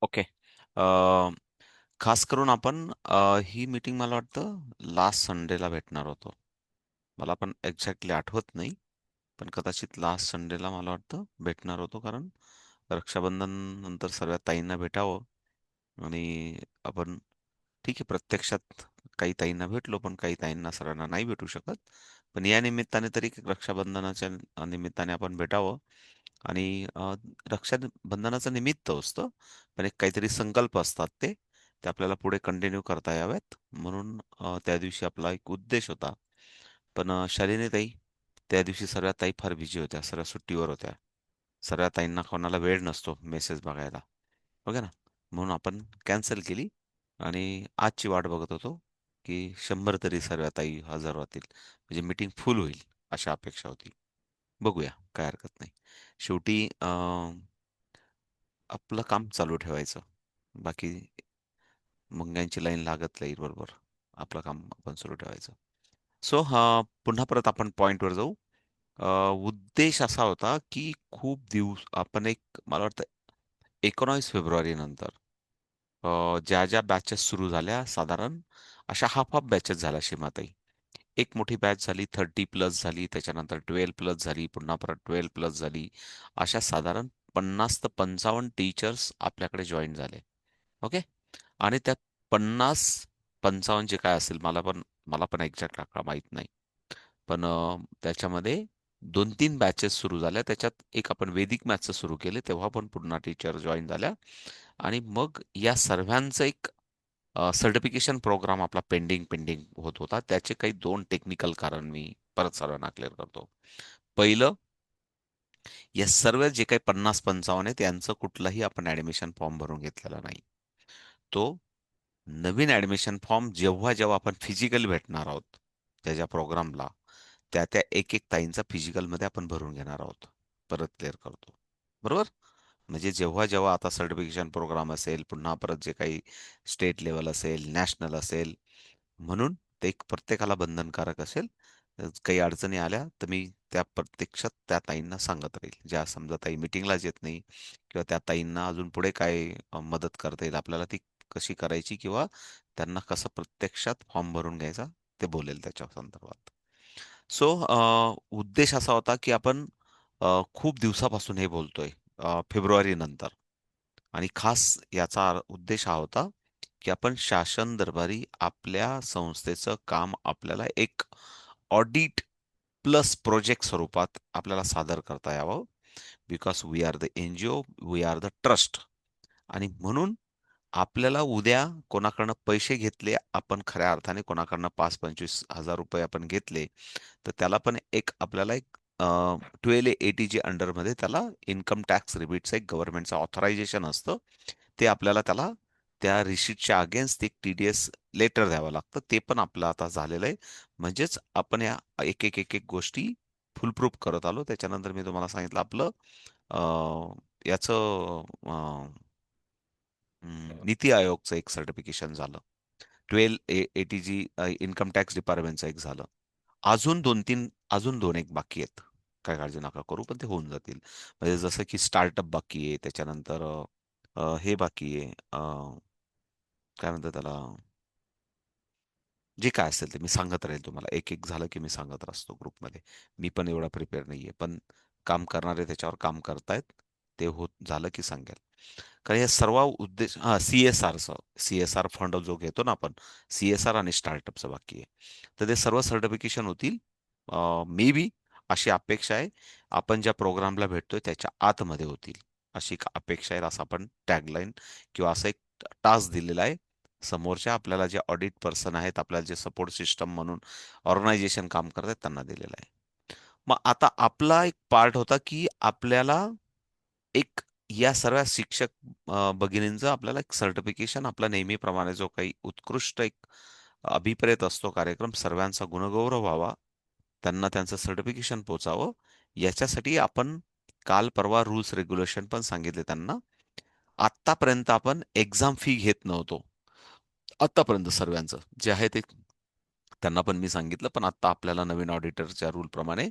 Okay. खास करून आपण ही मीटिंग मला वाटतं लास्ट संडेला भेटणार होतो. मला पण एक्झॅक्टली आठवत नाही. पण कदाचित लास्ट संडेला मला वाटतं भेटणार होतो, कारण रक्षाबंधन नंतर सर्व ताईंना भेटावं आणि आपण ठीक आहे, प्रत्यक्षात काही ताईंना भेटलो, पण काही ताईंना सर्वांना नाही भेटू शकत. पण या निमित्ताने तरी रक्षाबंधनाच्या निमित्ताने आपण भेटावं. आणि रक्षाबंधनाचं निमित्त असतं, पण एक काहीतरी संकल्प असतात ते आपल्याला पुढे कंटिन्यू करता यावेत, म्हणून त्या दिवशी आपला एक उद्देश होता. पण शालिनी ताई, त्या दिवशी सर्व ताई फार बिझी होत्या, सर्व सुट्टीवर होत्या. सर्व ताईंना कोणाला वेळ नसतो मेसेज बघायला, बघा ना. म्हणून आपण कॅन्सल केली आणि आजची वाट बघत होतो की 100 तरी सर्व ताई हजर होतील, म्हणजे मीटिंग फुल होईल, अशा अपेक्षा होती. बघूया, काय हरकत नाही. शेवटी आपलं काम चालू ठेवायचं. बाकी मुंग्यांची लाईन लागत राहील बरोबर. आपलं काम आपण सुरू ठेवायचं. सो हा, पुन्हा परत आपण पॉइंटवर जाऊ. अ, उद्देश असा होता की खूप दिवस आपण एक, मला वाटतं 19 फेब्रुवारी नंतर ज्या ज्या बॅचेस सुरू झाल्या, साधारण अशा हाफ हाफ बॅचेस झाल्या सीमाताई. एक मोठी बॅच झाली, 30 प्लस झाली, त्याच्यानंतर 12 प्लस झाली, पुन्हा परत 12 प्लस झाली. अशा साधारण 50 ते 55 टीचर्स आपल्याकडे जॉईन झाले. ओके. आणि त्यात 50-55 जे काय असेल, मला पण एक्झॅक्ट आकडा माहित नाही. पण त्याच्यामध्ये 2-3 बॅचेस सुरू झाल्या. त्याच्यात एक आपण वैदिक मॅथ्सचं सुरू केले, तेव्हा पण पुन्हा टीचर जॉईन झाल्या. आणि मग या सर्वांचं एक सर्टिफिकेशन प्रोग्राम आपला पेंडिंग पेंडिंग होत होता. त्याचे काही 2 टेक्निकल कारण मी परत सर्वांना क्लिअर करतो. पहिलं, या सर्व जे काही 50-55 आहेत, यांचं कुठलाही आपण ऍडमिशन फॉर्म भरून घेतलेला नाही. तो नवीन ऍडमिशन फॉर्म जेव्हा जेव्हा आपण फिजिकल भेटणार आहोत, त्याच्या प्रोग्रामला, त्या एक एक ताईंचा फिजिकलमध्ये आपण भरून घेणार आहोत. परत क्लिअर करतो, बरोबर. म्हणजे जेव्हा जेव्हा आता सर्टिफिकेशन प्रोग्राम असेल, पुन्हा परत जे काही स्टेट लेवल असेल, नॅशनल असेल, म्हणून ते एक प्रत्येकाला बंधनकारक असेल. काही अडचणी आल्या तर मी त्या प्रत्यक्षात त्या ताईंना सांगत राहील, ज्या समजा ताई मिटिंगलाच येत नाही, किंवा त्या ताईंना अजून पुढे काय मदत करता येईल आपल्याला, ती कशी करायची, किंवा त्यांना कसं प्रत्यक्षात फॉर्म भरून घ्यायचा, ते बोलेल त्याच्या संदर्भात. सो उद्देश असा होता की आपण खूप दिवसापासून हे बोलतोय, फेब्रुवारी नंतर. आणि खास याचा उद्देश हा होता की आपण शासन दरबारी आपल्या संस्थेचं काम आपल्याला एक ऑडिट प्लस प्रोजेक्ट स्वरूपात आपल्याला सादर करता यावं. Because we are the NGO, we are the trust. आणि म्हणून आपल्याला उद्या कोणाकडनं पैसे घेतले आपण, खऱ्या अर्थाने कोणाकडनं 5-25 हजार रुपये आपण घेतले, तर त्याला पण एक आपल्याला एक 1280 जी अंडरमध्ये त्याला इन्कम टॅक्स रिबीटचं एक गव्हर्नमेंटचं ऑथरायझेशन असतं. ते आपल्याला त्याला त्या रिसीटच्या अगेन्स्ट एक टीडीएस लेटर द्यावं लागतं. ते पण आपलं आता झालेलं आहे. म्हणजेच आपण या एक एक एक एक गोष्टी फुलप्रूफ करत आलो. त्याच्यानंतर मी तुम्हाला सांगितलं आपलं याचं नीती आयोगचं एक सर्टिफिकेशन झालं. 1280 जी इन्कम टॅक्स डिपार्टमेंटचं एक झालं. अजून दोन एक बाकी आहेत. काय काळजी नका करू, पण ते होऊन जातील. म्हणजे जसं की स्टार्टअप बाकी आहे, त्याच्यानंतर हे बाकी आहे, काय म्हणतात त्याला, जे काय असेल ते मी सांगत राहील तुम्हाला. एक एक झालं की मी सांगत असतो ग्रुपमध्ये. मी पण एवढा प्रिपेअर नाहीये, पण काम करणारे त्याच्यावर काम करतायत. ते होत झालं की सांगेल. कारण हे सर्व उद्देश, हा, सीएसआर फंड जो घेतो ना आपण, सीएसआर आणि स्टार्टअपचं बाकी आहे. तर ते सर्व सर्टिफिकेशन होतील मे बी, अशी अपेक्षा आहे. आपण ज्या प्रोग्रामला भेटतोय त्याच्या आतमध्ये होतील, अशी एक अपेक्षा आहे. असं आपण टॅगलाईन किंवा असं एक टास्क दिलेला आहे. समोरच्या आपल्याला जे ऑडिट पर्सन आहेत, आपल्याला जे सपोर्ट सिस्टम म्हणून ऑर्गनायझेशन काम करतात, त्यांना दिलेलं आहे. मग आता आपला एक पार्ट होता की आपल्याला एक या सर्व शिक्षक भगिनींचं आपल्याला एक सर्टिफिकेशन, आपला नेहमीप्रमाणे जो काही उत्कृष्ट एक अभिप्रेत असतो कार्यक्रम, सर्वांचा गुणगौरव व्हावा, त्यांना त्यांचं सर्टिफिकेशन पोचावं, याच्यासाठी आपण काल परवा रूल्स रेग्युलेशन पण सांगितले त्यांना. आत्तापर्यंत आपण एक्झाम फी घेत नव्हतो. आत्तापर्यंत सर्वांचं जे आहे ते त्यांना पण मी सांगितलं. पण आता आपल्याला नवीन ऑडिटरच्या रूल प्रमाणे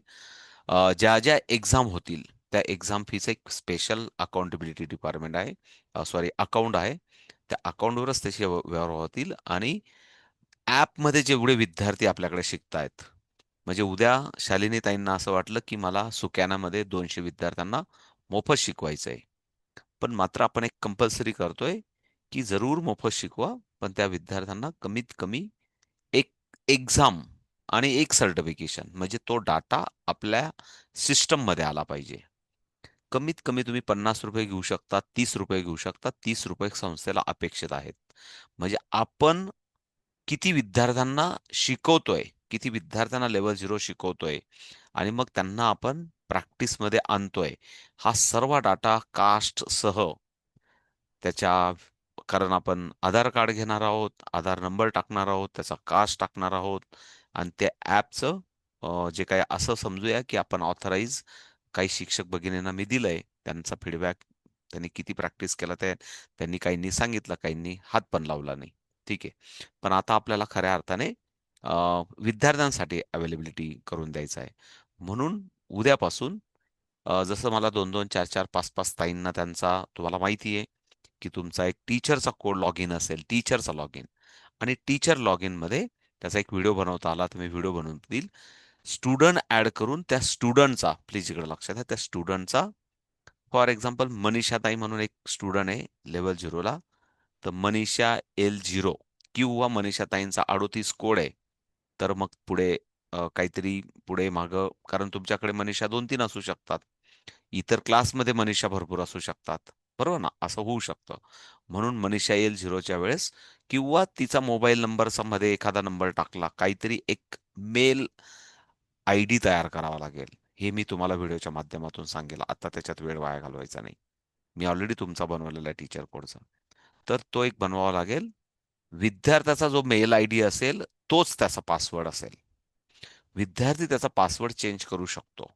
ज्या ज्या एक्झाम होतील, त्या एक्झाम फीचं एक स्पेशल अकाउंटेबिलिटी डिपार्टमेंट आहे, सॉरी अकाउंट आहे. त्या अकाउंटवरच त्याचे व्यवहार होतील आणि ॲपमध्ये जेवढे विद्यार्थी आपल्याकडे शिकतायत, म्हणजे उद्या शालिनी ताईंना असं वाटलं, की मला सुकॅनामध्ये 200 विद्यार्थ्यांना मोफत शिकवायचं आहे. पण मात्र आपण एक कंपल्सरी करतोय, की जरूर मोफत शिकवा, पण त्या विद्यार्थ्यांना कमीत कमी एक एक्झाम आणि एक सर्टिफिकेशन म्हणजे तो डाटा आपल्या सिस्टममध्ये आला पाहिजे. कमीत कमी तुम्ही ₹50 घेऊ शकता, ₹30 घेऊ शकता. ₹30 संस्थेला अपेक्षित आहेत. म्हणजे आपण किती विद्यार्थ्यांना शिकवतोय, किती विद्यार्थ्यांना लेव्हल 0 शिकवतोय आणि मग त्यांना आपण प्रॅक्टिसमध्ये आणतोय. हा सर्व डाटा कास्टसह त्याच्या कारण आपण आधार कार्ड घेणार आहोत, आधार नंबर टाकणार आहोत, त्याचा कास्ट टाकणार आहोत आणि त्या ॲपचं जे काही असं समजूया, की आपण ऑथराइज काही शिक्षक भगिनींना मी दिलंय. त्यांचा फीडबॅक त्यांनी किती प्रॅक्टिस केला ते त्यांनी काहींनी सांगितलं, काहींनी हात पण लावला नाही. ठीक आहे. पण आता आपल्याला खऱ्या अर्थाने विद्यार्थ्यांसाठी अवेलेबिलिटी करून द्यायचं आहे. म्हणून उद्यापासून जसं मला 2-2, 4-4, 5-5 ताईंना त्यांचा तुम्हाला माहिती आहे, की तुमचा एक टीचरचा कोड लॉगिन असेल, टीचरचा लॉगिन आणि टीचर लॉगिनमध्ये त्याचा एक व्हिडिओ बनवता आला तर मी व्हिडिओ बनवून देईल. स्टुडंट ॲड करून त्या स्टुडंटचा प्लीज इकडे लक्षात द्या, त्या स्टुडंटचा फॉर एक्झाम्पल मनीषाताई म्हणून एक स्टुडंट आहे लेव्हल 0ला, तर मनीषा L0 किंवा मनीषाताईंचा 38 कोड आहे. तर मग पुढे काहीतरी पुढे मागं कारण तुमच्याकडे मनीषा 2-3 असू शकतात. इतर क्लासमध्ये मनीषा भरपूर असू शकतात. बरोबर ना? असं होऊ शकतं. म्हणून मनीषा L0च्या वेळेस किंवा तिचा मोबाईल नंबरचा मध्ये एखादा नंबर टाकला, काहीतरी एक मेल आयडी तयार करावा लागेल. हे मी तुम्हाला व्हिडिओच्या माध्यमातून सांगेल. आता त्याच्यात वेळ वाया घालवायचा नाही. मी ऑलरेडी तुमचा बनवलेला आहे टीचर कोडचा. तर तो एक बनवावा लागेल. विद्यार्थ्याचा जो मेल आयडी असेल, तोच त्याचा पासवर्ड असेल. विद्यार्थी त्याचा पासवर्ड चेंज करू शकतो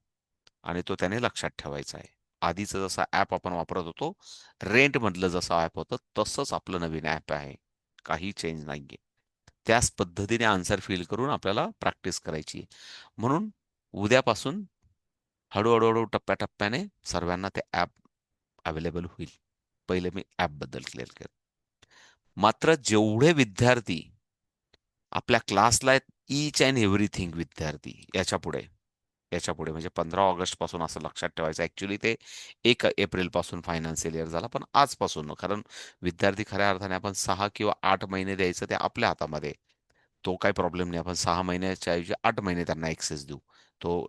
आणि तो त्याने लक्षात ठेवायचा आहे. आधीचं जसा ॲप आपण वापरत होतो, रेंटमधलं जसं ॲप होतं, तसंच आपलं नवीन ॲप आहे. काही चेंज नाहीये. त्याच पद्धतीने आन्सर फिल करून आपल्याला प्रॅक्टिस करायची आहे. म्हणून उद्यापासून हळू-हळू, टप्प्याटप्प्याने सर्वांना ते ॲप अवेलेबल होईल. पहिले मी ॲपबद्दल क्लिअर केलं. मात्र जेवढे विद्यार्थी आपल्या क्लासला आहेत ईच अँड एव्हरीथिंग विद्यार्थी याच्यापुढे म्हणजे 15 ऑगस्ट पासून असं लक्षात ठेवायचं. ॲक्चुअली ते 1 एप्रिल पासून फायनान्शियल इयर झाला, पण आजपासून कारण विद्यार्थी खऱ्या अर्थाने आपण 6 किंवा 8 महिने द्यायचं ते आपल्या हातामध्ये आहे. तो काही प्रॉब्लेम नाही. आपण 6 महिन्याच्या ऐवजी 8 महिने त्यांना ॲक्सेस देऊ. तो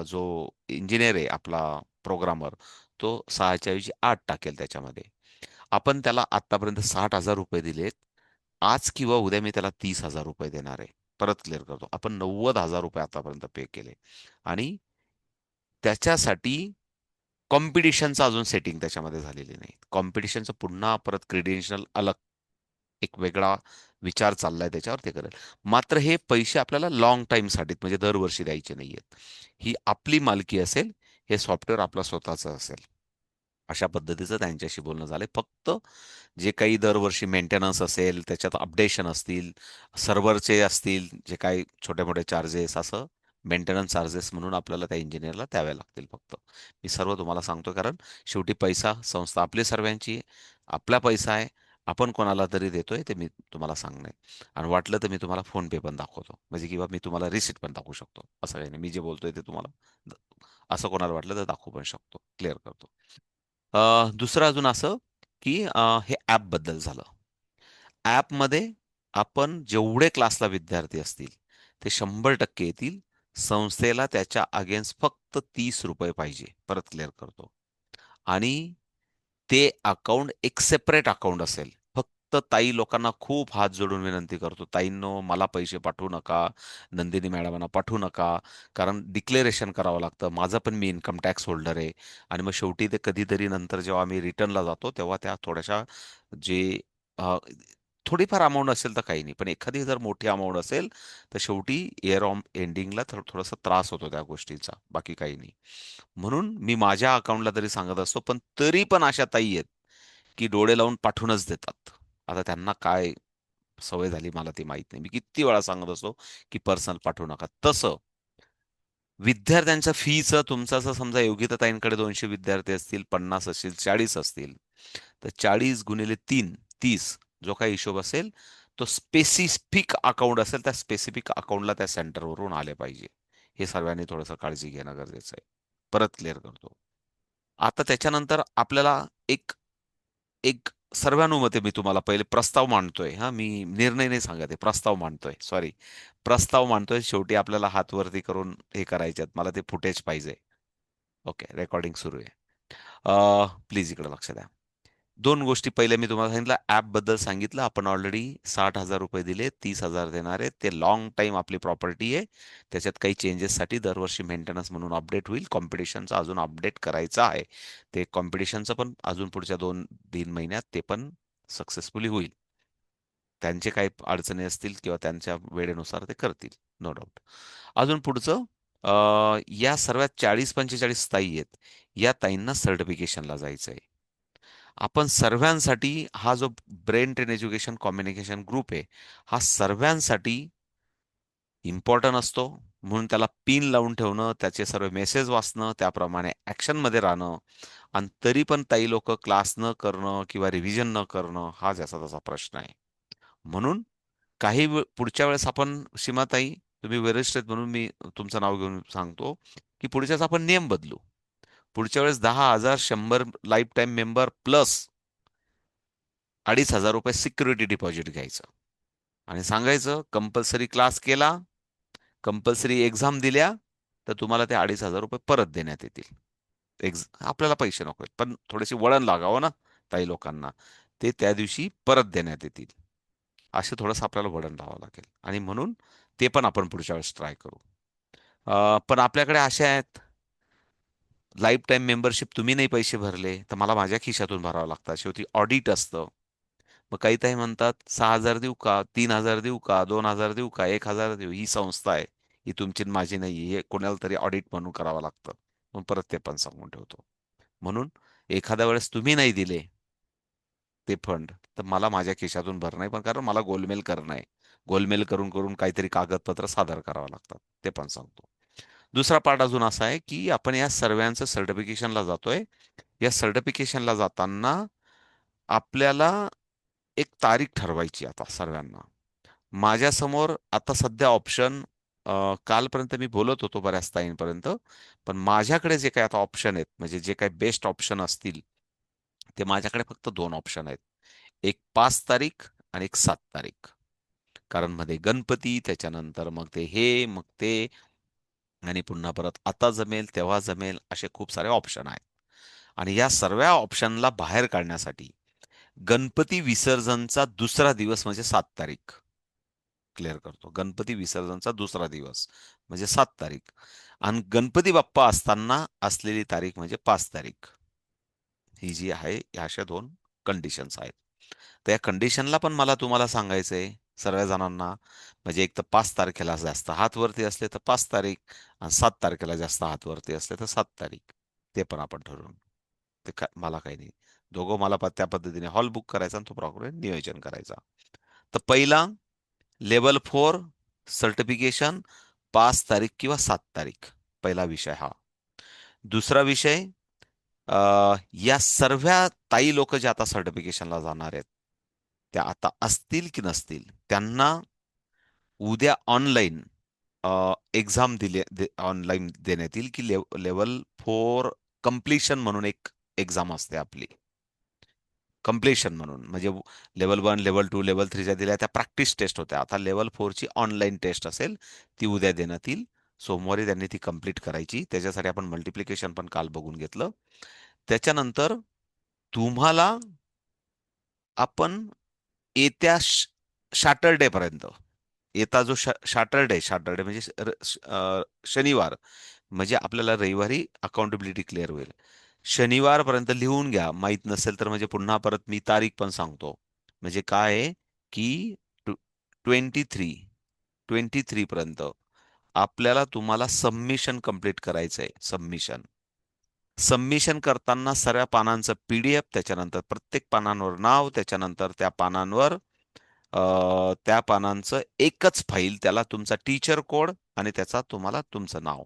जो इंजिनिअर आहे आपला प्रोग्रामर, तो 6च्या ऐवजी 8 टाकेल त्याच्यामध्ये. आपण त्याला आत्तापर्यंत ₹60,000 दिलेत. आज किंवा उद्या मी त्याला ₹30,000 देणार आहे. परत क्लिअर करतो. आपण ₹90,000 आतापर्यंत पे केले आणि त्याच्यासाठी कॉम्पिटिशनचं अजून सेटिंग त्याच्यामध्ये झालेली नाही. कॉम्पिटिशनचं पुन्हा परत क्रेडेन्शियल अलग एक वेगळा विचार चाललाय त्याच्यावर ते करेल. मात्र हे पैसे आपल्याला लाँग टाईमसाठी म्हणजे दरवर्षी द्यायचे नाहीयेत. ही आपली मालकी असेल. हे सॉफ्टवेअर आपलं स्वतःचं असेल. अशा पद्धतीचं त्यांच्याशी बोलणं झालंय. फक्त जे काही दरवर्षी मेंटेनन्स असेल, त्याच्यात अपडेशन असतील, सर्व्हरचे असतील, जे काही छोटे-मोठे चार्जेस असं मेंटेनन्स चार्जेस म्हणून आपल्याला त्या इंजिनिअरला द्यावे लागतील फक्त. मी सर्व तुम्हाला सांगतो कारण शेवटी पैसा संस्था आपली सर्वांची आहे. आपला पैसा आहे. आपण कोणाला तरी देतोय ते मी तुम्हाला सांगणं आणि वाटलं तर मी तुम्हाला फोन पण दाखवतो. म्हणजे किंवा मी तुम्हाला रिसीट पण दाखवू शकतो. असं काही नाही. मी जे बोलतोय ते तुम्हाला द असं कोणाला वाटलं तर दाखवू पण शकतो. क्लिअर करतो. दुसरं अजून असं, की हे ॲपबद्दल झालं. ॲपमध्ये आपण जेवढे क्लासला विद्यार्थी असतील, ते 100% येतील. संस्थेला त्याच्या अगेन्स्ट फक्त ₹30 पाहिजे. परत क्लिअर करतो. आणि ते अकाउंट एक सेपरेट अकाउंट असेल. फक्त ताई लोकांना खूप हात जोडून विनंती करतो, ताईंनो मला पैसे पाठवू नका, नंदिनी मॅडमांना पाठवू नका. कारण डिक्लेरेशन करावं लागतं. माझं पण मी इन्कम टॅक्स होल्डर आहे आणि मग शेवटी ते कधीतरी नंतर जेव्हा आम्ही रिटर्नला जातो, तेव्हा त्या थोड्याशा जे अ, थोडीफार अमाउंट असेल तर काही नाही. पण एखादी जर मोठी अमाउंट असेल, तर शेवटी इयर ऑन एंडिंगला थोडासा त्रास होतो त्या गोष्टीचा. बाकी काही नाही. म्हणून मी माझ्या अकाउंटला तरी सांगत असतो, पण तरी पण अशा ताई आहेत, की डोळे लावून पाठवूनच देतात. आता त्यांना काय सवय झाली मला ते माहीत नाही. मी किती वेळा सांगत असतो, की पर्सनल पाठवू नका. तसं विद्यार्थ्यांच्या फीचं तुमचं असं समजा योग्यताताईंकडे 200 विद्यार्थी असतील, 50 असतील, 40 असतील, तर 40 गुणिले 3, 30 जो काही हिशोब असेल तो स्पेसिफिक अकाउंट असेल, त्या स्पेसिफिक अकाउंटला त्या सेंटरवरून आले पाहिजे. हे सर्वांनी थोडंसं काळजी घेणं गरजेचं आहे. परत क्लिअर करतो. आता त्याच्यानंतर आपल्याला एक एक सर्वानुमते मी तुम्हाला पहिले प्रस्ताव मांडतोय. हा, मी निर्णय नाही सांगत आहे, प्रस्ताव मांडतोय. सॉरी, प्रस्ताव मांडतोय. शेवटी आपल्याला हात वरती करून हे करायचे मला ते फुटेज पाहिजे. ओके, रेकॉर्डिंग सुरू आहे. प्लीज इकडे लक्ष द्या. दोन गोष्टी पहिल्या मी तुम्हाला सांगितलं. ॲपबद्दल सांगितलं. आपण ऑलरेडी 60,000 रुपये दिले, 30,000 देणार आहेत. ते लॉंग टाईम आपली प्रॉपर्टी आहे. त्याच्यात काही चेंजेससाठी दरवर्षी मेंटेनन्स म्हणून अपडेट होईल. कॉम्पिटिशनचं अजून अपडेट करायचं आहे. ते कॉम्पिटिशनचं पण अजून पुढच्या 2-3 महिन्यात ते पण सक्सेसफुली होईल. त्यांचे काही अडचणी असतील किंवा त्यांच्या वेळेनुसार ते करतील, नो डाऊट. अजून पुढचं, या सर्वात 40-45 ताई आहेत. या ताईंना सर्टिफिकेशनला जायचं आहे. आपण सर्वांसाठी हा जो brain train education communication group आहे, हा सर्वांसाठी इम्पॉर्टंट असतो. म्हणून त्याला पिन लावून ठेवणं, त्याचे सर्व मेसेज वाचणं, त्याप्रमाणे ऍक्शनमध्ये राहणं, आणि तरी पण काही लोक क्लास न करणं किंवा रिव्हिजन न करणं हा ज्याचा त्याचा प्रश्न आहे. म्हणून पुढच्या वेळेस आपण, सीमाताई तुम्ही वरिष्ठ आहेत म्हणून मी तुमचं नाव घेऊन सांगतो, की पुढच्या वेळेस आपण नियम बदलू. पुढच्या वेळेस 10,000 100 लाईफ टाईम मेंबर प्लस 2,500 रुपये सिक्युरिटी डिपॉझिट घ्यायचं आणि सांगायचं कंपल्सरी क्लास केला, कंपल्सरी एक्झाम दिल्या, तर तुम्हाला ते 2,500 रुपये परत देण्यात येतील. आपल्याला पैसे नको आहेत, पण थोडेसे वळण लागावं ना काही लोकांना, ते त्या दिवशी परत देण्यात येतील. असे थोडंसं आपल्याला वळण लावावं लागेल, आणि म्हणून ते पण आपण पुढच्या वेळेस ट्राय करू. पण आपल्याकडे असे आहेत, लाईफ टाईम मेंबरशिप तुम्ही नाही पैसे भरले तर मला माझ्या खिशातून भरावं लागतात. शेवटी ऑडिट असतं. मग काही ताई म्हणतात 6,000 देऊ का, 3,000 देऊ का, 2,000 देऊ का, 1,000 देऊ. ही संस्था आहे, ही तुमची न माझी नाही. हे कोणाला तरी ऑडिट म्हणून करावं लागतं. मग परत ते पण सांगून ठेवतो. म्हणून एखाद्या वेळेस तुम्ही नाही दिले ते फंड, तर मला माझ्या खिशातून भरणं आहे, पण कारण मला गोलमेल करणं आहे. गोलमेल करून करून काहीतरी कागदपत्र सादर करावं लागतात, ते पण सांगतो. दुसरा पार्ट अजून असा आहे, की आपण या सर्वांचं सर्टिफिकेशनला जातोय. या सर्टिफिकेशनला जाताना आपल्याला एक तारीख ठरवायची आता सर्वांना. माझ्यासमोर आता सध्या ऑप्शन, कालपर्यंत मी बोलत होतो बऱ्याच ताईंपर्यंत, पण माझ्याकडे जे काही आता ऑप्शन आहेत, म्हणजे जे काही बेस्ट ऑप्शन असतील, ते माझ्याकडे फक्त 2 ऑप्शन आहेत. एक 5 तारीख आणि एक 7 तारीख. कारण मध्ये गणपती, त्याच्यानंतर मग ते हे, मग ते, आणि पुन्हा परत आता जमेल तेव्हा जमेल, असे खूप सारे ऑप्शन आहेत. आणि या सर्व ऑप्शनला बाहेर काढण्यासाठी गणपती विसर्जनचा दुसरा दिवस म्हणजे 7 तारीख, क्लिअर करतो. गणपती विसर्जनचा दुसरा दिवस म्हणजे 7 तारीख, आणि गणपती बाप्पा असताना असलेली तारीख म्हणजे 5 तारीख. ही जी आहे, ह्या अशा 2 कंडिशन्स आहेत. तर या कंडिशनला पण मला तुम्हाला सांगायचंय सर्व जणांना. म्हणजे एक तर 5 तारखेला जास्त हात वरती असले तर 5 तारीख, आणि 7 तारखेला जास्त हात वरती असले तर 7 तारीख. ते पण आपण ठरवून, मला काही नाही. दोघं मला त्या पद्धतीने हॉल बुक करायचा आणि तो प्रॉपर नियोजन करायचा. तर पहिला, लेवल 4 सर्टिफिकेशन, 5 तारीख किंवा 7 तारीख, पहिला विषय हा. दुसरा विषय, या सर्व ताई लोक जे आता सर्टिफिकेशनला जाणार आहेत, त्या आता असतील की नसतील, त्यांना उद्या ऑनलाईन एक्झाम ऑनलाईन देण्यात येईल, की लेवल 4 कम्प्लिशन म्हणून एक एक्झाम असते आपली. कम्प्लिशन म्हणून म्हणजे लेवल 1, लेवल 2, लेवल 3 दिल्या त्या प्रॅक्टिस टेस्ट होत्या. आता लेवल 4ची ऑनलाईन टेस्ट असेल, ती उद्या देण्यात येईल. सोमवारी त्यांनी ती कंप्लीट करायची. त्याच्यासाठी आपण मल्टिप्लिकेशन पण काल बघून घेतलं. त्याच्यानंतर तुम्हाला आपण येत्या सॅटरडे पर्यंत, येता जो सॅटरडे म्हणजे शनिवार, म्हणजे आपल्याला रविवारी अकाउंटेबिलिटी क्लिअर होईल. शनिवारपर्यंत लिहून घ्या. माहीत नसेल तर म्हणजे पुन्हा परत मी तारीख पण सांगतो. म्हणजे काय आहे, की 23 पर्यंत आपल्याला तुम्हाला सबमिशन कंप्लीट करायचंय. सबमिशन सबमिशन करताना सर्व पानांचं पीडीएफ, त्याच्यानंतर प्रत्येक पानांवर नाव, त्याच्यानंतर त्या पानांवर त्या पानांचं एकच फाईल, त्याला तुमचा टीचर कोड आणि त्याचा तुम्हाला तुमचं नाव.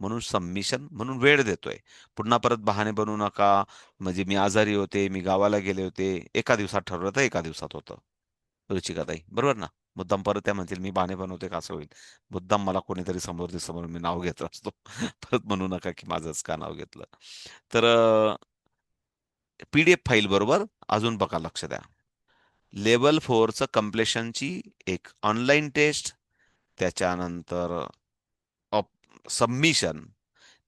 म्हणून सबमिशन म्हणून वेळ देतोय. पुन्हा परत बहाणे बनवू नका. म्हणजे मी आजारी होते, मी गावाला गेले होते. एका दिवसात ठरवलं तर एका दिवसात होतं. रुचिकाताई, बरोबर ना? मुद्दाम परत त्या म्हणतील मी बहाणे बनवते का, असं होईल. मुद्दाम मला कोणीतरी समोर समोर मी नाव घेत असतो. परत म्हणू नका की माझंच का नाव घेतलं. तर पीडीएफ फाईल बरोबर अजून बघा, लक्ष द्या. लेव्हल 4चं कम्प्लेशनची एक ऑनलाईन टेस्ट, त्याच्यानंतर सबमिशन.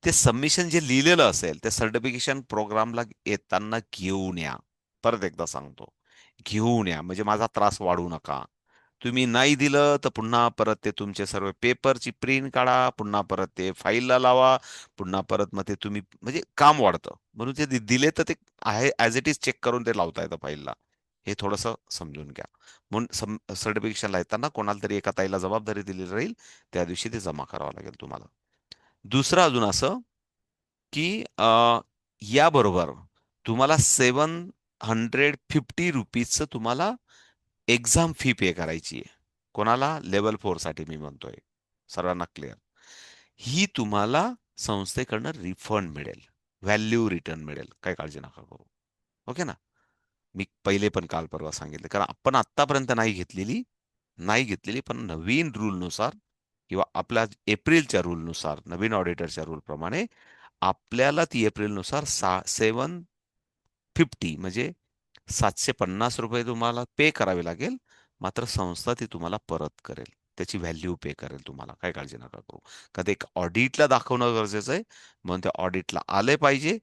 ते सबमिशन जे लिहिलेलं असेल ते सर्टिफिकेशन प्रोग्रामला येताना घेऊन या. परत एकदा सांगतो, घेऊन या. म्हणजे माझा त्रास वाढवू नका. तुम्ही नाही दिलं तर पुन्हा परत ते तुमचे सर्व पेपरची प्रिंट काढा, पुन्हा परत ते फाईलला लावा, पुन्हा परत मग ते तुम्ही म्हणजे काम वाढतं. म्हणून ते दिले तर ते आहे ॲज इट इज चेक करून ते लावता येतं फाईलला. हे थोडंसं समजून घ्या. म्हणून सर्टिफिकेशनला येताना कोणाला तरी एका ताईला जबाबदारी दिलेली राहील, त्या दिवशी ते जमा करावं लागेल तुम्हाला. दुसरं अजून असं की याबरोबर तुम्हाला ₹750 तुम्हाला एक्झाम फी पे करायची आहे. कोणाला? लेव्हल 4 साठी मी म्हणतोय. सर्वांना क्लिअर. ही तुम्हाला संस्थेकडनं रिफंड मिळेल. व्हॅल्यू रिटर्न मिळेल. काही काळजी नका करू. ओके ना? मी पहिले पण काल परवा सांगितलं. कारण आपण आत्तापर्यंत नाही घेतलेली, पण नवीन रूलनुसार किंवा आपल्या एप्रिलच्या रूलनुसार, नवीन ऑडिटरच्या रूलप्रमाणे आपल्याला ती एप्रिलनुसार 750 म्हणजे ₹750 तुम्हाला पे करावे लागेल. मात्र संस्था ती तुम्हाला परत करेल. त्याची व्हॅल्यू पे करेल तुम्हाला. काही काळजी नका करू. का ते एक ऑडिटला दाखवणं गरजेचं आहे. म्हणून ते ऑडिटला आले पाहिजे.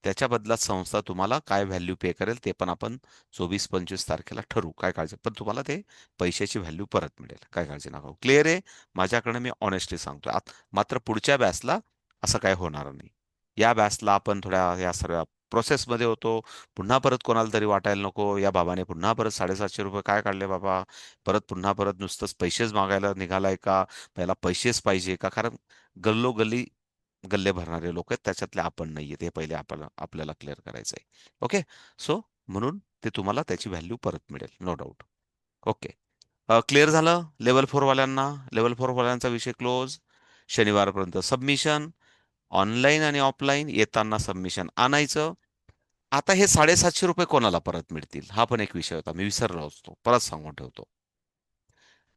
त्याच्या बदल्यात संस्था तुम्हाला काय व्हॅल्यू पे करेल ते पण आपण 24-25 तारखेला ठरवू. काय काळजी, पण तुम्हाला ते पैशाची व्हॅल्यू परत मिळेल. काय काळजी नका. क्लिअर आहे? माझ्याकडनं मी ऑनेस्टली सांगतोय. मात्र पुढच्या बॅचला असं काय होणार नाही. या बॅचला आपण थोड्या या सर्व प्रोसेसमध्ये होतो. पुन्हा परत कोणाला तरी वाटायला नको, या बाबाने पुन्हा परत ₹750 काय काढले बाबा? पुन्हा परत नुसतंच पैसेच मागायला निघालाय का? त्याला पैसेच पाहिजे का? कारण गल्लोगल्ली गल्ले भरणारे लोक आहेत, त्याच्यातले आपण नाहीयेत. हे पहिले आपल्याला आपल्याला क्लिअर करायचं आहे. ओके? सो म्हणून ते तुम्हाला त्याची व्हॅल्यू परत मिळेल. No doubt. ओके. क्लिअर झालं लेव्हल 4 वाल्यांना? लेव्हल 4 वाल्यांचा विषय क्लोज. शनिवारपर्यंत सबमिशन ऑनलाईन आणि ऑफलाईन येताना सबमिशन आणायचं. आता हे ₹750 कोणाला परत मिळतील? हा पण एक विषय होता. मी विसरलो असतो. परत सांगून ठेवतो.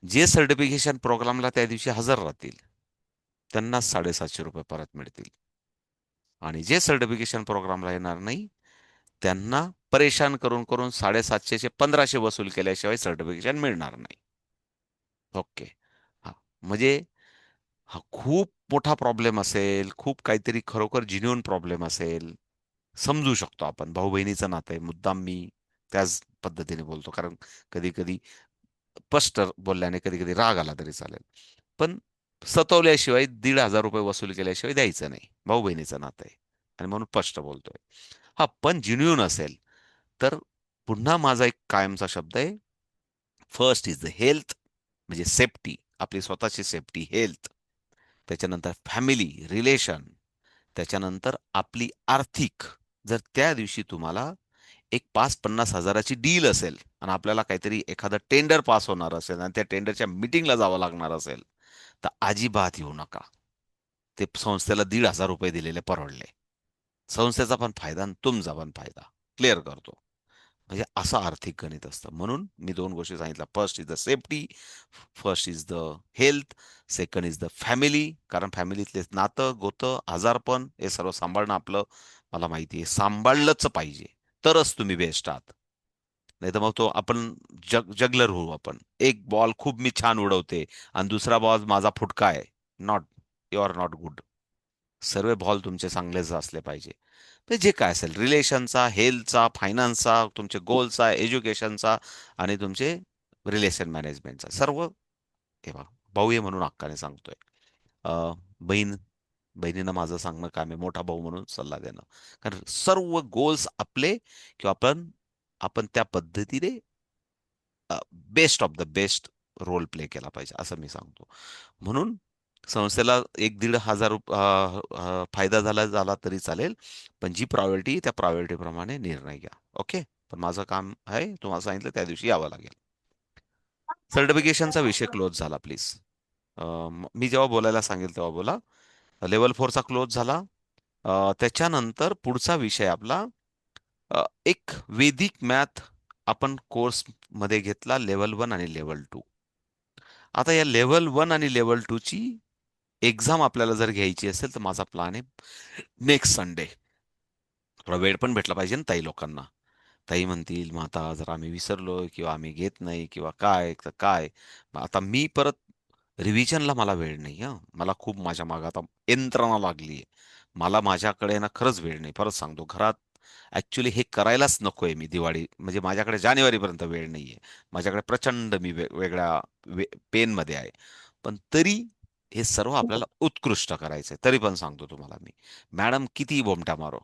जे सर्टिफिकेशन प्रोग्रामला त्या दिवशी हजर राहतील, त्यांना ₹750 परत मिळतील. आणि जे सर्टिफिकेशन प्रोग्रामला येणार नाही, त्यांना परेशान करून करून 750 चे 1500 वसूल केल्याशिवाय सर्टिफिकेशन मिळणार नाही. ओके. हां. म्हणजे हा खूप मोठा प्रॉब्लेम असेल, खूप काहीतरी खरोखर जेन्युइन प्रॉब्लेम असेल, समजू शकतो आपण. भाऊ-बहिणीचं नातं आहे. मुद्दाम मी त्याच पद्धतीने बोलतो. कारण कधी-कधी स्पष्ट बोलल्याने कधी-कधी राग आला तरी चालेल. पण सतवल्याशिवाय ₹1,500 वसूल केल्याशिवाय द्यायचं नाही. भाऊ-बहिणीचं नातं आहे. आणि म्हणून स्पष्ट बोलतोय. हां, पण जेन्युइन असेल, तर पुन्हा माझा एक कायमचा शब्द आहे, फर्स्ट इज द हेल्थ, म्हणजे सेफ्टी, आपली स्वतःची सेफ्टी, हेल्थ. त्याच्यानंतर फॅमिली, रिलेशन. त्याच्यानंतर आपली आर्थिक. जर त्या दिवशी तुम्हाला एक 5-50 हजाराची डील असेल आणि आपल्याला काहीतरी एखादं टेंडर पास होणार असेल आणि त्या टेंडरच्या मीटिंगला जावं लागणार असेल, तर अजिबात येऊ नका. ते संस्थेला ₹1,500 दिलेले परवडले. संस्थेचा पण फायदा आणि तुमचा पण फायदा. क्लिअर करतो. म्हणजे असं आर्थिक गणित असतं. म्हणून मी 2 गोष्टी सांगितल्या. First is the safety, first is the health, second is the family. कारण फॅमिलीतले नातं, गोतं, आजारपण हे सर्व सांभाळणं आपलं, मला माहिती आहे, सांभाळलंच पाहिजे. तरच तुम्ही बेस्ट आहात. नाहीतर मग तो आपण जगलर होऊ आपण. एक बॉल खूप मी छान उडवते आणि दुसरा बॉल माझा फुटका आहे. Not, you are not good. सर्व बॉल तुमचे चांगलेच असले पाहिजे. तर जे काय असेल रिलेशनचा, हेल्थचा, फायनान्सचा, तुमचे गोलचा, एज्युकेशनचा आणि तुमचे रिलेशन मॅनेजमेंटचा सर्व, हे बघा, भाऊ आहे म्हणून हक्काने सांगतोय. अ, बहीण बहिणीनं माझं सांगणं काम आहे, मोठा भाऊ म्हणून सल्ला देणं. कारण सर्व गोल्स आपले किंवा आपण आपण त्या पद्धतीने best of the best role play केला पाहिजे, असं मी सांगतो. म्हणून संस्थेला 1-1.5 हजार फायदा झाला झाला तरी चालेल, पण जी प्रायोरिटी त्या प्रायोरिटीप्रमाणे निर्णय घ्या. ओके. पण माझं काम आहे, तुम्हाला सांगितलं त्या दिवशी यावं लागेल. सर्टिफिकेशनचा विषय क्लोज झाला प्लीज. मी जेव्हा बोलायला सांगेल तेव्हा बोला. लेवल 4चा क्लोज झाला. त्याच्यानंतर पुढचा विषय आपला एक वेदिक मॅथ आपण कोर्स मध्ये घेतला, लेवल 1 आणि लेवल 2. आता या लेवल 1 आणि लेवल 2 ची एक्झाम आपल्याला जर घ्यायची असेल तर माझा प्लॅन आहे नेक्स्ट संडे. थोडा वेळ पण भेटला पाहिजे ना ताई लोकांना. ताई म्हणतील मग आता जर आम्ही विसरलो किंवा आम्ही घेत नाही किंवा काय तर काय. मग आता मी परत रिव्हिजनला मला वेळ नाही हा. मला खूप माझ्या मागे आता यंत्रणा लागली आहे. मला माझ्याकडे ना खरंच वेळ नाही. परत सांगतो, घरात ऍक्च्युली हे करायलाच नकोय मी दिवाळी म्हणजे माझ्याकडे जानेवारीपर्यंत वेळ नाहीये. माझ्याकडे प्रचंड मी वेगवेगळ्या पेनमध्ये आहे. पण तरी हे सर्व आपल्याला उत्कृष्ट करायचंय. तरी पण सांगतो तुम्हाला मी, मॅडम किती बोमटा मारो,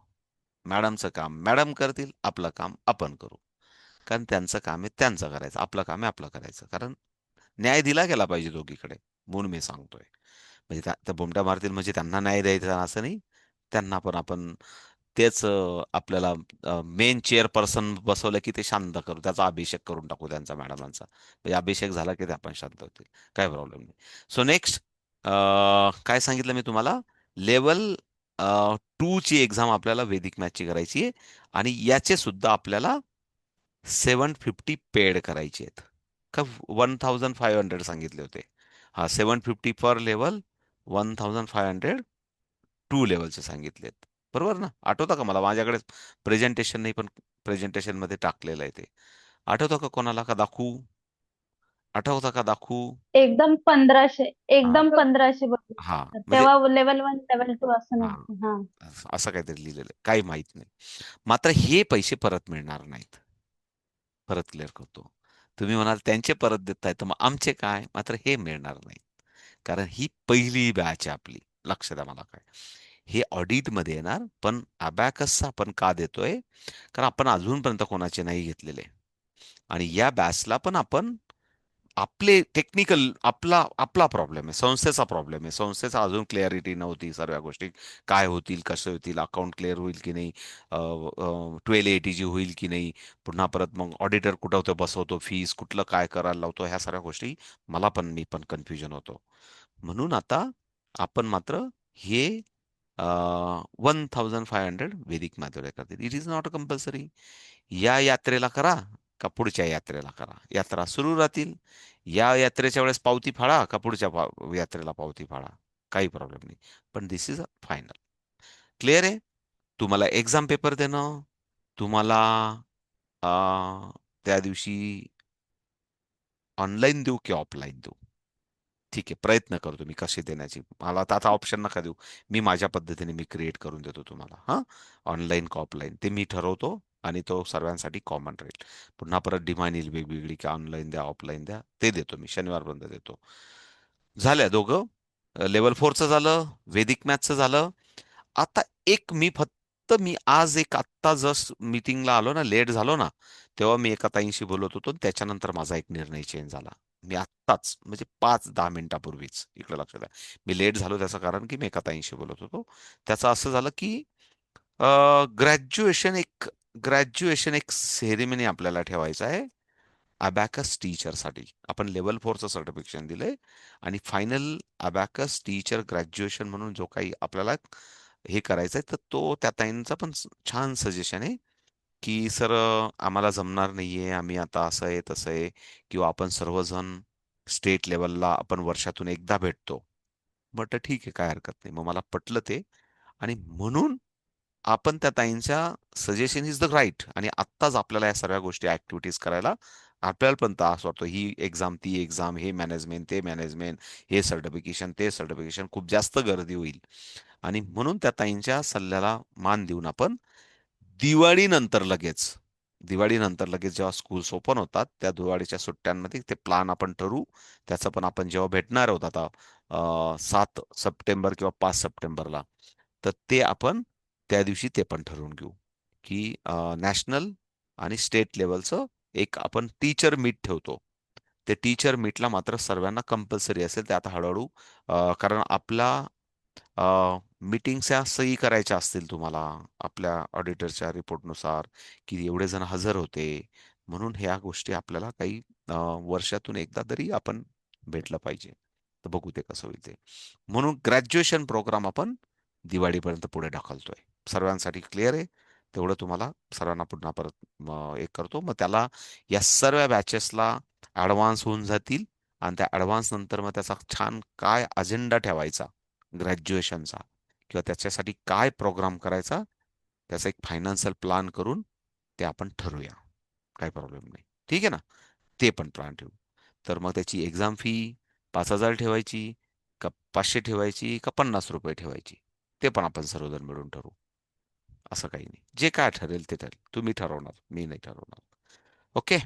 मॅडमचं काम मॅडम करतील, आपलं काम आपण करू. कारण त्यांचं काम आहे त्यांचं करायचं, आपलं काम आहे आपलं करायचं. कारण न्याय दिला गेला पाहिजे दोघीकडे, म्हणून मी सांगतोय. म्हणजे त्या बोमट्या मारतील म्हणजे त्यांना न्याय द्यायचा असं नाही. त्यांना पण आपण तेच आपल्याला मेन चेअरपर्सन बसवलं की ते शांत करू, त्याचा अभिषेक करून टाकू त्यांचा मॅडमांचा. म्हणजे अभिषेक झाला की ते आपण शांत होतील. काय प्रॉब्लेम नाही. सो नेक्स्ट काय सांगितलं मी तुम्हाला, लेवल 2 ची एक्झाम आपल्याला वेदिक मॅथची करायची आहे. आणि याचे सुद्धा आपल्याला 750 पेड करायचे आहेत का. 1500 सांगितले होते. हा, 750 पर लेवल, 1500 टू लेवलचे सांगितलेत. बरोबर ना, आठवतं का मला, माझ्याकडे प्रेझेंटेशन नाही पण प्रेझेंटेशन मध्ये टाकलेलं आहे ते. आठवतं का कोणाला, का दाखवू? आठवतं का दाखवू? एकदम 1500, हा. एकदम 1500 हा बघितलं म्हणजे तेव्हा लेवल 1 लेवल 2 असं हा, नव्हतं हा. असं काहीतरी लिहिलेलं आहे. काही माहित नाही. मात्र हे पैसे परत मिळणार नाहीत. परत क्लिअर करतो. तुम्ही म्हणाल त्यांचे परत देताय तर मग आमचे काय, मात्र हे मिळणार नाही. कारण ही पहिली बॅच आहे आपली. लक्ष द्या मला काय, हे ऑडिटमध्ये येणार. पण अबॅकसचा आपण का देतोय, कारण आपण अजूनपर्यंत कोणाचे नाही घेतलेले. आणि या बॅचला पण आपण आपले टेक्निकल, आपला आपला प्रॉब्लेम आहे, संस्थेचा प्रॉब्लेम आहे. संस्थेचा अजून क्लॅरिटी नव्हती. सर्व गोष्टी काय होतील, कसे होतील, अकाउंट क्लिअर होईल की नाही, 1280 होईल की नाही, पुन्हा परत मग ऑडिटर कुठं होतं बसवतो, फीस कुठलं काय करायला लावतो, ह्या सगळ्या गोष्टी मी पण कन्फ्युजन होतो. म्हणून आता आपण मात्र हे 1500 वैदिक मॅथवर करतील. It is not compulsory. या यात्रेला करा का पुढच्या यात्रेला करा, यात्रा सुरू राहतील. या यात्रेच्या वेळेस पावती फाडा का पुढच्या यात्रेला पावती फाडा, काही प्रॉब्लेम नाही. पण दिस इज अ फायनल. क्लिअर आहे. तुम्हाला एक्झाम पेपर देणं, तुम्हाला त्या दिवशी ऑनलाईन देऊ की ऑफलाईन देऊ, ठीक आहे, प्रयत्न करतो मी कसे देण्याची. मला तर आता ऑप्शन नका देऊ. मी माझ्या पद्धतीने मी क्रिएट करून देतो तुम्हाला. हा, ऑनलाईन का ऑफलाईन ते मी ठरवतो. आणि तो सर्वांसाठी कॉमन राहील. पुन्हा परत डिमांड येईल वेगवेगळी की ऑनलाईन द्या ऑफलाईन द्या, ते देतो मी शनिवारपर्यंत देतो. झाल्या दोघं, लेवल 4चं झालं, वेदिक मॅथचं झालं. आता एक मी आज एक आत्ता जस्ट मीटिंगला आलो ना, लेट झालो ना, तेव्हा मी एका ताईंशी बोलत होतो आणि त्याच्यानंतर माझा एक निर्णय चेंज झाला. मी आत्ताच म्हणजे 5-10 मिनिटापूर्वीच, इकडे लक्ष द्या. मी लेट झालो त्याचं कारण की मी एका ताईंशी बोलत होतो. त्याचं असं झालं की ग्रॅज्युएशन एक सेरेमनी आपल्याला ठेवायचं आहे अबॅकस टीचरसाठी. आपण लेवल 4चं सर्टिफिकेशन दिलंय आणि फायनल अबॅकस टीचर ग्रॅज्युएशन म्हणून जो काही आपल्याला हे करायचंय, तर तो त्या ताईंचा पण छान सजेशन आहे की सर आम्हाला जमणार नाहीये, आम्ही आता असं आहे तसं आहे, किंवा आपण सर्वजण स्टेट लेवलला आपण वर्षातून एकदा भेटतो. म्हटलं ठीक आहे, काय हरकत नाही. मग मला पटलं ते. आणि म्हणून आपण त्या ताईंच्या सजेशन इज द राईट. आणि आत्ताच आपल्याला या सर्व गोष्टी ऍक्टिव्हिटीज करायला आपल्याला पण त्रास वाटतो. ही एक्झाम ती एक्झाम, हे मॅनेजमेंट ते मॅनेजमेंट, हे सर्टिफिकेशन ते सर्टिफिकेशन, खूप जास्त गर्दी होईल. आणि म्हणून त्या ताईंच्या सल्ल्याला मान देऊन आपण दिवाळीनंतर लगेच दिवाळीनंतर लगेच जेव्हा स्कूल्स ओपन होतात त्या दिवाळीच्या सुट्ट्यांमध्ये ते प्लान आपण ठरवू. त्याचं पण आपण जेव्हा भेटणार आहोत आता 7 सप्टेंबर किंवा 5 सप्टेंबरला, तर ते आपण त्या दिवशी ते पण ठरवून घेऊ की नॅशनल आणि स्टेट लेवलचं एक आपण टीचर मीट ठेवतो. ते टीचर मीटला मात्र सर्वांना कंपल्सरी असेल ते आता हळूहळू, कारण आपला मीटिंगच्या सही करायच्या असतील तुम्हाला आपल्या ऑडिटरच्या रिपोर्टनुसार की एवढे जण हजर होते. म्हणून ह्या गोष्टी आपल्याला काही वर्षातून एकदा तरी आपण भेटलं पाहिजे. तर बघू ते कसं होईल ते. म्हणून ग्रॅज्युएशन प्रोग्राम आपण दिवाळीपर्यंत पुढे ढकलतोय. सर्वांसाठी क्लिअर आहे? तेवढं तुम्हाला सर्वांना पुन्हा परत एक करतो. मग त्याला या सर्व बॅचेसला ॲडव्हान्स होऊन जातील आणि त्या ॲडव्हान्स नंतर मग त्याचा छान काय अजेंडा ठेवायचा ग्रॅज्युएशनचा किंवा त्याच्यासाठी काय प्रोग्राम करायचा, त्याचा एक फायनान्शियल प्लॅन करून ते आपण ठरवूया. काही प्रॉब्लेम नाही. ठीक आहे ना? ते पण प्लॅन ठेवू. तर मग त्याची एक्झाम फी 5,000 ठेवायची का 500 ठेवायची का ₹50 ठेवायची? ते पण आपण सर्वजण मिळून ठरवू. असं काही नाही. जे काय ठरेल ते ठरेल. तुम्ही ठरवणार, मी नाही ठरवणार. ओके.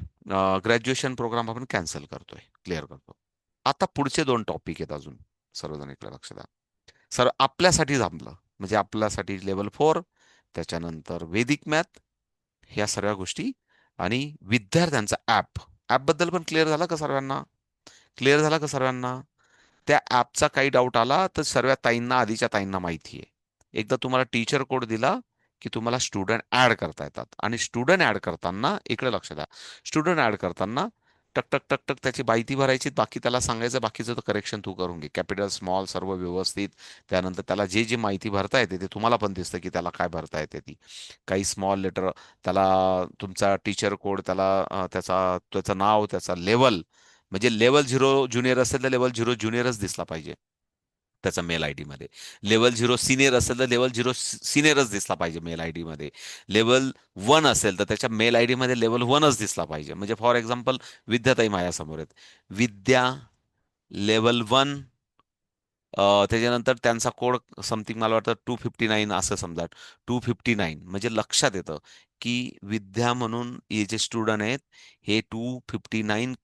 ग्रॅज्युएशन प्रोग्राम आपण कॅन्सल करतोय, क्लिअर करतो. आता पुढचे 2 टॉपिक आहेत अजून. सर्वजण इकडे लक्ष द्या. सर आपल्यासाठी थांबलं. म्हणजे आपल्यासाठी लेव्हल 4, त्याच्यानंतर वैदिक मॅथ, ह्या सर्व गोष्टी आणि विद्यार्थ्यांचा ॲप. ॲपबद्दल पण क्लिअर झालं का सर्वांना? क्लिअर झालं का सर्वांना? त्या ॲपचा काही डाऊट आला तर सर्व ताईंना, आधीच्या ताईंना माहिती आहे. एकदा तुम्हाला टीचर कोड दिला की तुम्हाला स्टुडंट ऍड करता येतात आणि स्टुडंट ऍड करताना इकडे लक्ष द्या. स्टुडंट ऍड करताना टक टक टक टक त्याची माहिती भरायची, बाकी त्याला सांगायचं बाकीचं तर करेक्शन तू करून घे, कॅपिटल स्मॉल सर्व व्यवस्थित. त्यानंतर त्याला जे जे माहिती भरता येते ते तुम्हाला पण दिसतं की त्याला काय भरता येते ती. काही स्मॉल लेटर, त्याला तुमचा टीचर कोड, त्याला त्याचा त्याचं नाव, त्याचा लेवल, म्हणजे लेवल 0 ज्युनियर असेल तर लेवल 0 ज्युनियरच दिसला पाहिजे त्याचा मेल आयडी मध्ये. लेवल 0 सिनियर असेल तर लेवल 0 सिनियरच दिसला पाहिजे मेल आयडी मध्ये. लेवल 1 असेल तर त्याच्या मेल आयडी मध्ये लेवल 1च दिसला पाहिजे. म्हणजे फॉर एक्झाम्पल विद्याताई माझ्यासमोर आहेत. विद्या लेवल 1, त्याच्यानंतर त्यांचा कोड समथिंग मला वाटतं 259 असं समजा. 259 म्हणजे लक्षात येतं की विद्या म्हणून हे जे स्टुडंट आहेत हे 259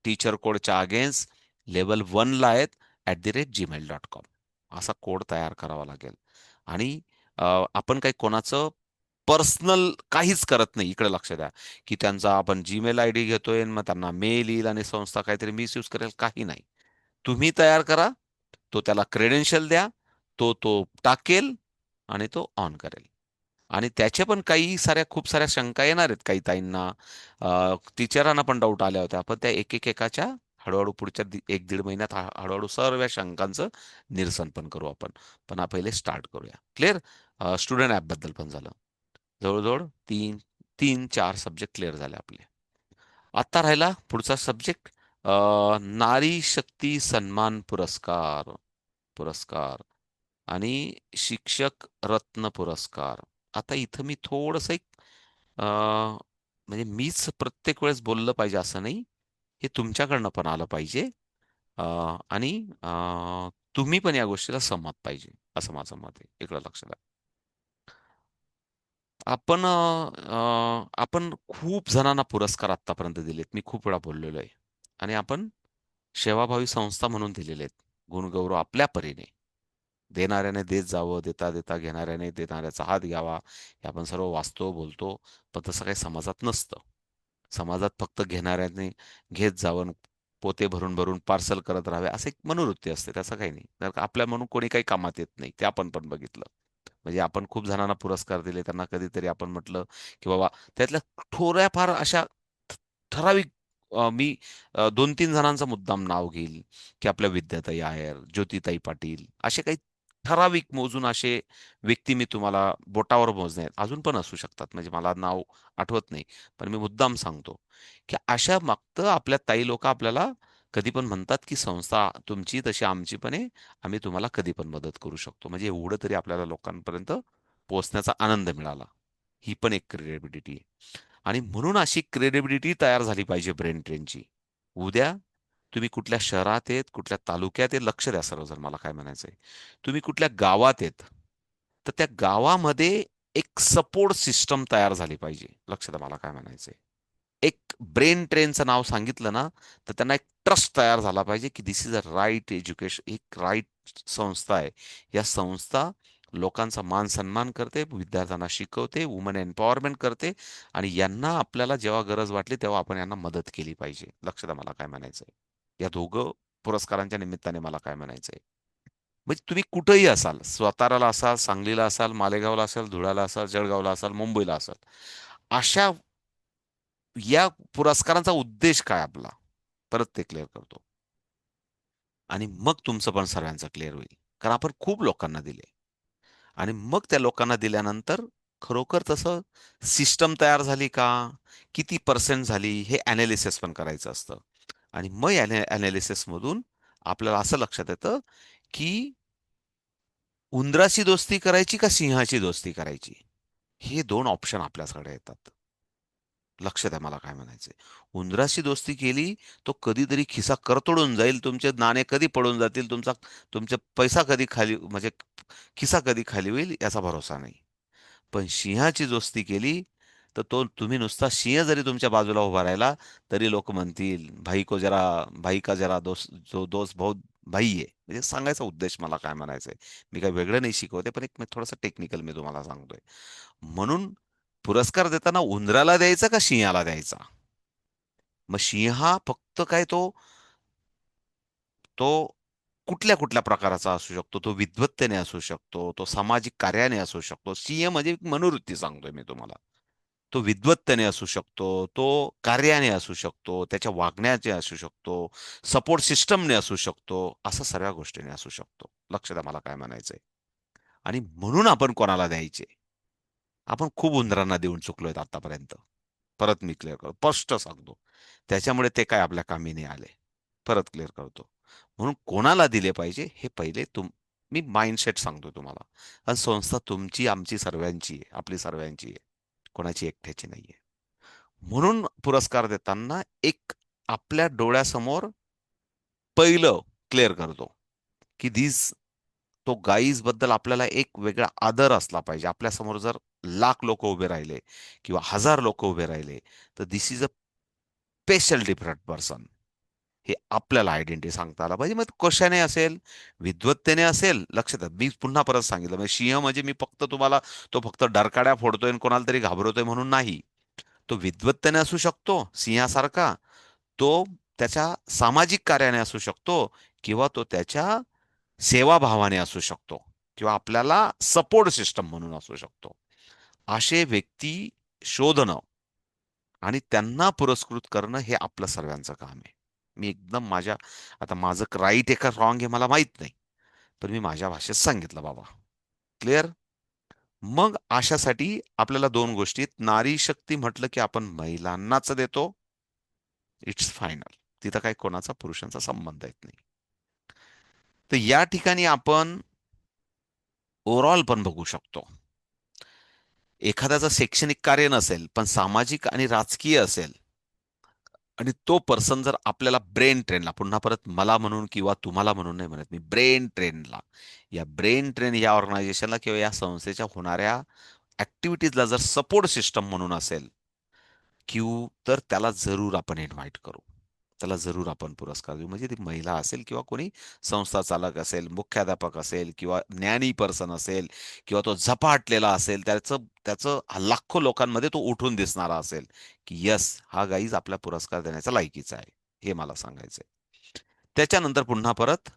टीचर कोडच्या अगेन्स्ट लेवल 1 ला आहेत @gmail.com. असा कोड तयार करावा लागेल. आणि आपण काही कोणाचं पर्सनल काहीच करत नाही. इकडे लक्ष द्या की त्यांचा आपण जीमेल आयडी घेतोय आणि मग त्यांना मेल येईल आणि संस्था काहीतरी मिसयूज करेल, काही नाही. तुम्ही तयार करा, तो त्याला क्रेडेन्शियल द्या, तो तो टाकेल आणि तो ऑन करेल. आणि त्याचे पण काही साऱ्या खूप साऱ्या शंका येणार आहेत काही ताईंना. टीचरांना पण डाऊट आल्या होत्या. पण त्या एक एक एकाच्या हळूहळू पुढच्या 1-1.5 महिन्यात हळूहळू सर्व शंकांचं निरसन पण करू आपण. पण पहिले स्टार्ट करूया. क्लिअर? स्टुडंट ॲपबद्दल पण झालं. जवळजवळ 3-4 सब्जेक्ट क्लिअर झाले आपले. आता राहिला पुढचा सब्जेक्ट, नारी शक्ती सन्मान पुरस्कार. पुरस्कार आणि शिक्षक रत्न पुरस्कार. आता इथं मी थोडंसं एक म्हणजे मीच प्रत्येक वेळेस बोललं पाहिजे असं नाही. हे तुमच्याकडनं पण आलं पाहिजे. अ, आणि तुम्ही पण या गोष्टीला सहमत पाहिजे, असं माझं मत आहे. इकडं लक्ष द्या. आपण खूप जणांना पुरस्कार आतापर्यंत दिलेत. मी खूप वेळा बोललेलो आहे. आणि आपण सेवाभावी संस्था म्हणून दिलेले आहेत. गुणगौरव आपल्या परीने. देणाऱ्याने देत जावं, देता देता घेणाऱ्याने देणाऱ्याचा हात घ्यावा. हे आपण सर्व वाचतो, बोलतो. पण तसं काही समाजात नसतं. समाजात फक्त घेणाऱ्याने घेत जावं, पोते भरून भरून पार्सल करत राहावे, असं एक मनोवृत्ती असते. त्याचं काही नाही. तर आपल्या म्हणून कोणी काही कामात येत नाही. ते आपण पण बघितलं. म्हणजे आपण खूप जणांना पुरस्कार दिले. त्यांना कधीतरी आपण म्हटलं की बाबा त्यातल्या थोड्याफार अशा ठराविक, मी 2-3 जणांचं मुद्दाम नाव घेईल की आपल्या विद्याताई अय्यर, ज्योतिताई पाटील, असे काही ठराविक मोजून असे व्यक्ती मी तुम्हाला बोटावर मोजणे आहेत. अजून पण असू शकतात. म्हणजे मला नाव आठवत नाही. पण मी मुद्दाम सांगतो की अशा मागतं आपल्या ताई लोक आपल्याला कधी पण म्हणतात की संस्था तुमची तशी आमची पण आहे. आम्ही तुम्हाला कधी पण मदत करू शकतो. म्हणजे एवढं तरी आपल्याला लोकांपर्यंत पोहोचण्याचा आनंद मिळाला. ही पण एक क्रेडिबिलिटी आहे. आणि म्हणून अशी क्रेडिबिलिटी तयार झाली पाहिजे ब्रेन ट्रेनची. उद्या तुम्ही कुठल्या शहरात आहेत, कुठल्या तालुक्यात आहेत, लक्ष द्या सर्वजण मला काय म्हणायचंय. तुम्ही कुठल्या गावात आहेत, तर त्या गावामध्ये एक सपोर्ट सिस्टम तयार झाली पाहिजे. लक्ष द्या मला काय म्हणायचंय. एक ब्रेन ट्रेनचं नाव सांगितलं ना, तर त्यांना एक ट्रस्ट तयार झाला पाहिजे की दिस इज अ राईट एज्युकेशन, एक राईट संस्था आहे. या संस्था लोकांचा मान सन्मान करते, विद्यार्थ्यांना शिकवते, वुमन एम्पॉवरमेंट करते आणि यांना आपल्याला जेव्हा गरज वाटली तेव्हा आपण यांना मदत केली पाहिजे. लक्ष द्या मला काय म्हणायचंय. या दोघं पुरस्कारांच्या निमित्ताने मला काय म्हणायचंय. म्हणजे तुम्ही कुठेही असाल, साताराला असाल, सांगलीला असाल, मालेगावला असाल, धुळ्याला असाल, जळगावला असाल, मुंबईला असाल, अशा या पुरस्कारांचा उद्देश काय आपला? परत ते क्लिअर करतो. आणि मग तुमचं पण सर्वांचं क्लिअर होईल. कारण आपण खूप लोकांना दिले आणि मग त्या लोकांना दिल्यानंतर खरोखर तसं सिस्टम तयार झाली का? किती पर्सेंट झाली? हे एनालिसिस पण करायचं असतं. आणि मग मधून आपल्याला असं लक्षात येतं, की उंदराची दोस्ती करायची का सिंहाची दोस्ती करायची? हे 2 ऑप्शन आपल्याकडे येतात. लक्ष द्या मला काय म्हणायचंय. उंदराशी दोस्ती केली, तो कधीतरी खिसा करतोडून जाईल, तुमचे नाणे कधी पडून जातील, तुमचा पैसा कधी खाली म्हणजे खिसा कधी खाली होईल याचा भरोसा नाही. पण सिंहाची दोस्ती केली, तर तो तुम्ही नुसता सिंह जरी तुमच्या बाजूला उभा राहिला, तरी लोक म्हणतील, भाई का जरा जो दोस्त बहुत भाई आहे. म्हणजे सांगायचा उद्देश मला काय म्हणायचंय. मी काही वेगळं नाही शिकवते, पण एक थोडंसं टेक्निकल मी तुम्हाला सांगतोय. म्हणून पुरस्कार देताना उंदराला द्यायचा का सिंहाला द्यायचा? मग सिंह हा फक्त काय तो कुठल्या प्रकाराचा असू शकतो. तो विद्वत्तेने असू शकतो, तो सामाजिक कार्याने असू शकतो. सिंह म्हणजे एक मनोवृत्ती सांगतोय मी तुम्हाला. तो विद्वत्तेने असू शकतो, तो कार्याने असू शकतो, त्याच्या वागण्याचे असू शकतो, सपोर्ट सिस्टमने असू शकतो, असं सर्व गोष्टींनी असू शकतो. लक्ष द्या मला काय म्हणायचंय. आणि म्हणून आपण कोणाला द्यायचे? आपण खूप उंदरांना देऊन चुकलोय आतापर्यंत. परत मी क्लिअर करतो. स्पष्ट सांगतो. त्याच्यामुळे ते काय आपल्या कामी नाही आले. परत क्लिअर करतो. म्हणून कोणाला दिले पाहिजे हे पहिले मी माइंडसेट सांगतो तुम्हाला. आणि संस्था तुमची, आमची सर्वांची आहे. आपली सर्वांची आहे. कोणाची एकट्याची नाहीये. म्हणून पुरस्कार देताना एक आपल्या डोळ्यासमोर पहिलं क्लिअर करतो, की तो गाईज बद्दल आपल्याला एक वेगळा आदर असला पाहिजे. आपल्यासमोर जर लाख लोक उभे राहिले किंवा हजार लोक उभे राहिले, तर this is a special different person. हे आपल्याला आयडेंटिटी सांगता आला पाहिजे. मग कशाने असेल? विद्वत्तेने असेल. लक्षात द्या, मी पुन्हा परत सांगितलं, म्हणजे सिंह म्हणजे मी फक्त तुम्हाला तो फक्त डरकाड्या फोडतोय आणि कोणाला तरी घाबरवतोय म्हणून नाही. तो विद्वत्तेने असू शकतो सिंहासारखा, तो त्याच्या सामाजिक कार्याने असू शकतो, किंवा तो त्याच्या सेवाभावाने असू शकतो, किंवा आपल्याला सपोर्ट सिस्टम म्हणून असू शकतो. असे व्यक्ती शोधणं आणि त्यांना पुरस्कृत करणं हे आपलं सर्वांचं काम आहे. मी एकदम आता माझं राईट आहे का रॉंग आहे मला माहित नाही, पण मी माझ्या भाषेत सांगितलं बाबा. क्लिअर? मग अशासाठी आपल्याला 2 गोष्टी आहेत. नारी शक्ती म्हटलं की आपण महिलांनाच देतो. It's final. तिथं काही कोणाचा पुरुषांचा संबंध येत नाही. तर या ठिकाणी आपण ओव्हरऑल पण बघू शकतो. एखाद्याचं शैक्षणिक कार्य नसेल, पण सामाजिक आणि राजकीय असेल, आणि तो पर्सन जर आपल्याला ब्रेन ट्रेनला, पुन्हा परत मला म्हणून किंवा तुम्हाला म्हणून नाही म्हणत मी, ब्रेन ट्रेनला, या ब्रेन ट्रेन या ऑर्गनायझेशनला किंवा या संस्थेच्या होणाऱ्या ऍक्टिव्हिटीजला जर सपोर्ट सिस्टम म्हणून असेल, तर त्याला जरूर आपण इन्व्हाइट करू. त्याला जरूर आपण पुरस्कार देऊ. म्हणजे ती महिला असेल किंवा कोणी संस्था चालक असेल, मुख्याध्यापक असेल किंवा ज्ञानी पर्सन असेल किंवा तो झपाटलेला असेल, त्याचं त्याचं लाखो लोकांमध्ये तो उठून दिसणारा असेल, की यस हा गाईज आपला पुरस्कार देण्याचा लायकीचा आहे. हे मला सांगायचंय. त्याच्यानंतर पुन्हा परत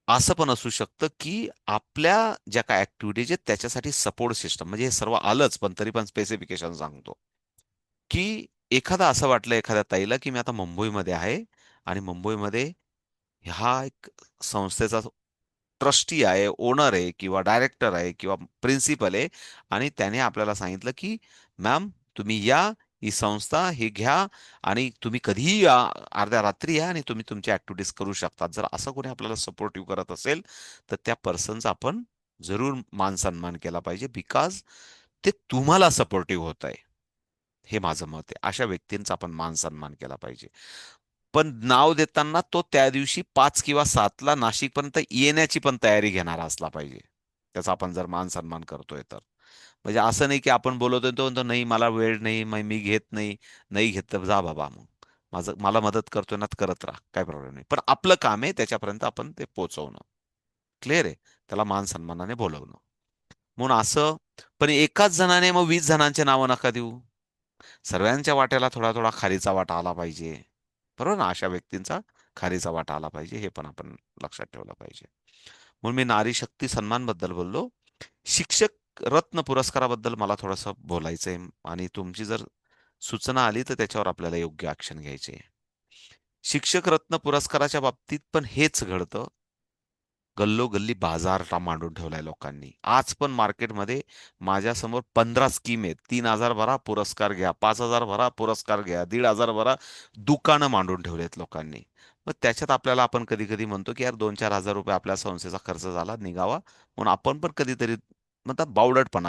असं पण असू शकतं, की आपल्या ज्या काही ऍक्टिव्हिटीज आहेत त्याच्यासाठी सपोर्ट सिस्टम, म्हणजे हे सर्व आलंच, पण तरी पण स्पेसिफिकेशन सांगतो. की एखादा असं वाटलं एखाद्या ताईला, की मी आता मुंबईमध्ये आहे आणि मुंबईमध्ये हा एक संस्थेचा ट्रस्टी आहे, ओनर आहे किंवा डायरेक्टर आहे किंवा प्रिन्सिपल आहे, आणि त्याने आपल्याला सांगितलं, की "मॅम, तुम्ही या, ही संस्था ही घ्या आणि तुम्ही कधीही या, अर्ध्या रात्री या आणि तुम्ही तुमची ॲक्टिव्हिटीज करू शकता." जर असं कोणी आपल्याला सपोर्टिव्ह करत असेल, तर त्या पर्सनचा आपण जरूर मान-सन्मान केला पाहिजे, बिकॉज ते तुम्हाला सपोर्टिव्ह होतंय. हे माझं मत आहे. अशा व्यक्तींचा आपण मान-सन्मान केला पाहिजे. पण नाव देताना तो त्या दिवशी 5 किंवा 7 ला नाशिकपर्यंत येण्याची पण तयारी घेणारा असला पाहिजे. त्याचा आपण जर मान-सन्मान करतोय तर. म्हणजे असं नाही की आपण बोलवतोय तो म्हणतो, "नाही मला वेळ नाही, मग मी घेत नाही." नाही घेत तर जा बाबा मग. मला मदत करतोय ना, तर करत राहा. काही प्रॉब्लेम नाही. पण आपलं काम आहे त्याच्यापर्यंत आपण ते पोहोचवणं. क्लिअर आहे? त्याला मान-सन्मानाने बोलावणं. म्हणून असं, पण एकाच जणाने मग 20 जणांची नावं नका देऊ. सर्वांच्या वाट्याला थोडा-थोडा खारीचा वाटा आला पाहिजे. बरोबर ना? अशा व्यक्तींचा खारीचा वाटा आला पाहिजे. हे पण आपण लक्षात ठेवलं पाहिजे. म्हणून मी नारी शक्ती सन्मानबद्दल बोललो. शिक्षक रत्न पुरस्काराबद्दल मला थोडंसं बोलायचंय आणि तुमची जर सूचना आली तर त्याच्यावर आपल्याला योग्य ॲक्शन घ्यायची आहे. शिक्षक रत्न पुरस्काराच्या बाबतीत पण हेच घडतं. गल्लोगल्ली बाजार मांडून ठेवलाय लोकांनी. आज पण मार्केटमध्ये माझ्यासमोर 15 स्कीम आहेत. 3,000 भरा, पुरस्कार घ्या. 5,000 भरा, पुरस्कार घ्या. 1,500 भरा. दुकानं मांडून ठेवलेत लोकांनी. मग त्याच्यात आपल्याला आपण कधी-कधी म्हणतो, की यार 2-4 हजार रुपये आपल्या संस्थेचा खर्च झाला, निघावा. म्हणून आपण पण कधीतरी म्हणतात बावळटपणा